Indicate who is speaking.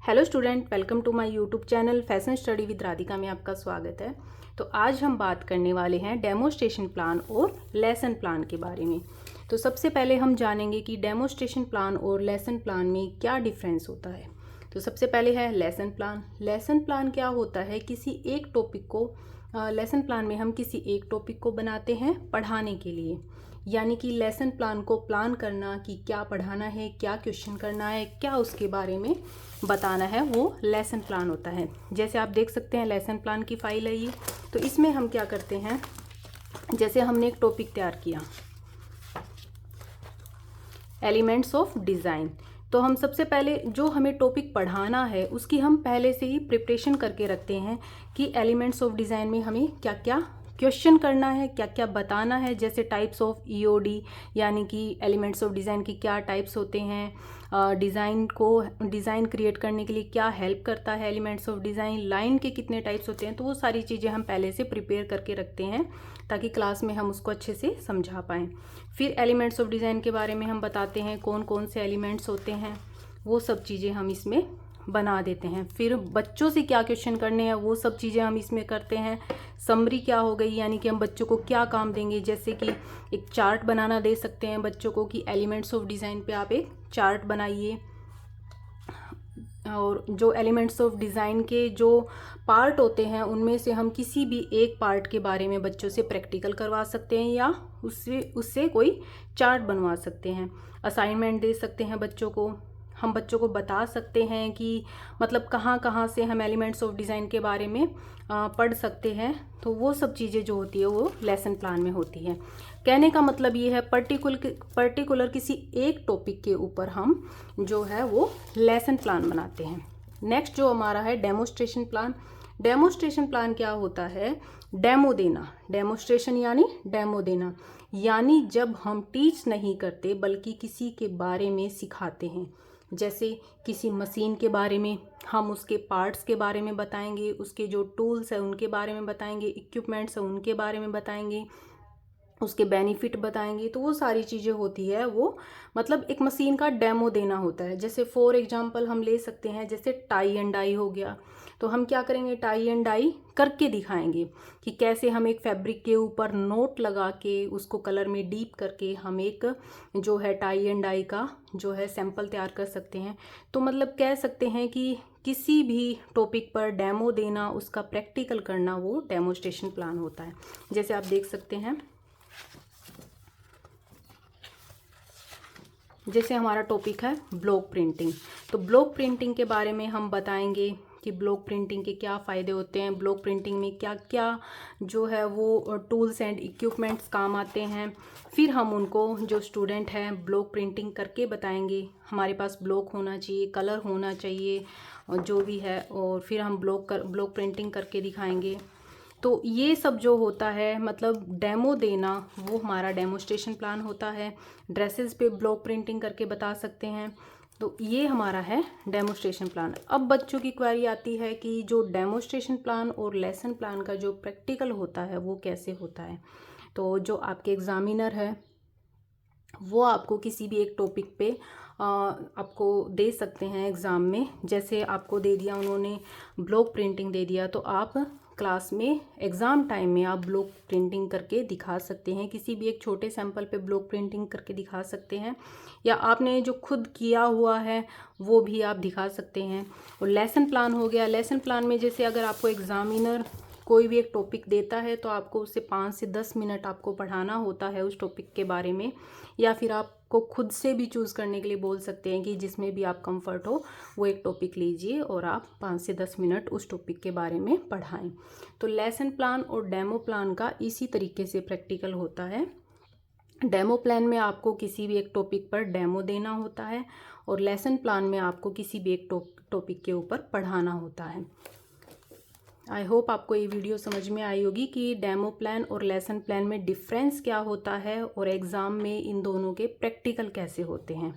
Speaker 1: Hello student, welcome to my YouTube channel fashion study with Radhika में आपका स्वागत है। तो आज हम बात करने वाले हैं डेमोस्ट्रेशन प्लान और लेसन प्लान के बारे में। तो सबसे पहले हम जानेंगे कि डेमोस्ट्रेशन प्लान और लेसन प्लान में क्या डिफरेंस होता है। तो सबसे पहले है लेसन प्लान। लेसन प्लान क्या होता है, किसी एक टॉपिक को लेसन प्लान में हम किसी एक टॉपिक को बनाते हैं पढ़ाने के लिए, यानी कि लेसन प्लान को प्लान करना कि क्या पढ़ाना है, क्या क्वेश्चन करना है, क्या उसके बारे में बताना है, वो लेसन प्लान होता है। जैसे आप देख सकते हैं लेसन प्लान की फाइल है ये। तो इसमें हम क्या करते हैं, जैसे हमने एक टॉपिक तैयार किया एलिमेंट्स ऑफ डिज़ाइन, तो हम सबसे पहले जो हमें टॉपिक पढ़ाना है उसकी हम पहले से ही प्रिपरेशन करके रखते हैं कि एलिमेंट्स ऑफ डिज़ाइन में हमें क्या क्या क्वेश्चन करना है, क्या क्या बताना है। जैसे टाइप्स ऑफ ईओडी, यानी कि एलिमेंट्स ऑफ डिज़ाइन की क्या टाइप्स होते हैं, डिज़ाइन क्रिएट करने के लिए क्या हेल्प करता है एलिमेंट्स ऑफ डिज़ाइन, लाइन के कितने टाइप्स होते हैं। तो वो सारी चीज़ें हम पहले से प्रिपेयर करके रखते हैं ताकि क्लास में हम उसको अच्छे से समझा पाएँ। फिर एलिमेंट्स ऑफ डिज़ाइन के बारे में हम बताते हैं कौन कौन से एलिमेंट्स होते हैं, वो सब चीज़ें हम इसमें बना देते हैं। फिर बच्चों से क्या क्वेश्चन करने हैं वो सब चीज़ें हम इसमें करते हैं। समरी क्या हो गई, यानी कि हम बच्चों को क्या काम देंगे, जैसे कि एक चार्ट बनाना दे सकते हैं बच्चों को कि एलिमेंट्स ऑफ डिज़ाइन पे आप एक चार्ट बनाइए। और जो एलिमेंट्स ऑफ डिज़ाइन के जो पार्ट होते हैं उनमें से हम किसी भी एक पार्ट के बारे में बच्चों से प्रैक्टिकल करवा सकते हैं या उससे कोई चार्ट बनवा सकते हैं। असाइनमेंट दे सकते हैं बच्चों को। हम बच्चों को बता सकते हैं कि मतलब कहाँ कहाँ से हम एलिमेंट्स ऑफ डिज़ाइन के बारे में पढ़ सकते हैं। तो वो सब चीज़ें जो होती है वो लेसन प्लान में होती है। कहने का मतलब ये है पर्टिकुलर किसी एक टॉपिक के ऊपर हम जो है वो लेसन प्लान बनाते हैं। नेक्स्ट जो हमारा है डेमोस्ट्रेशन प्लान। डेमोस्ट्रेशन प्लान क्या होता है, डेमो देना। डेमोस्ट्रेशन यानी डेमो देना, यानी जब हम टीच नहीं करते बल्कि किसी के बारे में सिखाते हैं। जैसे किसी मशीन के बारे में हम उसके पार्ट्स के बारे में बताएंगे, उसके जो टूल्स हैं उनके बारे में बताएंगे, इक्विपमेंट्स हैं उनके बारे में बताएंगे, उसके बेनिफिट बताएंगे। तो वो सारी चीज़ें होती है, वो मतलब एक मशीन का डेमो देना होता है। जैसे फॉर एग्जांपल हम ले सकते हैं, जैसे टाई एंड डाई हो गया, तो हम क्या करेंगे, टाई एंड डाई करके दिखाएंगे कि कैसे हम एक फैब्रिक के ऊपर नोट लगा के उसको कलर में डीप करके हम एक जो है टाई एंड डाई का जो है सैंपल तैयार कर सकते हैं। तो मतलब कह सकते हैं कि किसी भी टॉपिक पर डेमो देना, उसका प्रैक्टिकल करना, वो डेमोस्ट्रेशन प्लान होता है। जैसे आप देख सकते हैं, जैसे हमारा टॉपिक है ब्लॉक प्रिंटिंग, तो ब्लॉक प्रिंटिंग के बारे में हम बताएंगे कि ब्लॉक प्रिंटिंग के क्या फ़ायदे होते हैं, ब्लॉक प्रिंटिंग में क्या क्या जो है वो टूल्स एंड इक्विपमेंट्स काम आते हैं। फिर हम उनको जो स्टूडेंट हैं ब्लॉक प्रिंटिंग करके बताएंगे। हमारे पास ब्लॉक होना चाहिए, कलर होना चाहिए, और जो भी है, और फिर हम ब्लॉक प्रिंटिंग करके दिखाएंगे। तो ये सब जो होता है मतलब डेमो देना, वो हमारा डेमोस्ट्रेशन प्लान होता है। ड्रेसेस पे ब्लॉक प्रिंटिंग करके बता सकते हैं, तो ये हमारा है डेमोस्ट्रेशन प्लान। अब बच्चों की क्वेरी आती है कि जो डेमोस्ट्रेशन प्लान और लेसन प्लान का जो प्रैक्टिकल होता है वो कैसे होता है। तो जो आपके एग्ज़ामिनर है वो आपको किसी भी एक टॉपिक पे आपको दे सकते हैं एग्ज़ाम में। जैसे आपको दे दिया उन्होंने ब्लॉक प्रिंटिंग दे दिया, तो आप क्लास में एग्ज़ाम टाइम में आप ब्लॉक प्रिंटिंग करके दिखा सकते हैं। किसी भी एक छोटे सैंपल पे ब्लॉक प्रिंटिंग करके दिखा सकते हैं, या आपने जो खुद किया हुआ है वो भी आप दिखा सकते हैं। और लेसन प्लान हो गया, लेसन प्लान में जैसे अगर आपको एग्ज़ामिनर कोई भी एक टॉपिक देता है तो आपको उससे 5 से 10 मिनट आपको पढ़ाना होता है उस टॉपिक के बारे में, या फिर आपको खुद से भी चूज़ करने के लिए बोल सकते हैं कि जिसमें भी आप कंफर्ट हो वो एक टॉपिक लीजिए और आप 5 से 10 मिनट उस टॉपिक के बारे में पढ़ाएं। तो लेसन प्लान और डेमो प्लान का इसी तरीके से प्रैक्टिकल होता है। डेमो प्लान में आपको किसी भी एक टॉपिक पर डेमो देना होता है, और लेसन प्लान में आपको किसी भी एक टॉपिक के ऊपर पढ़ाना होता है। आई होप आपको ये वीडियो समझ में आई होगी कि डेमो प्लान और लेसन प्लान में डिफरेंस क्या होता है और एग्ज़ाम में इन दोनों के प्रैक्टिकल कैसे होते हैं।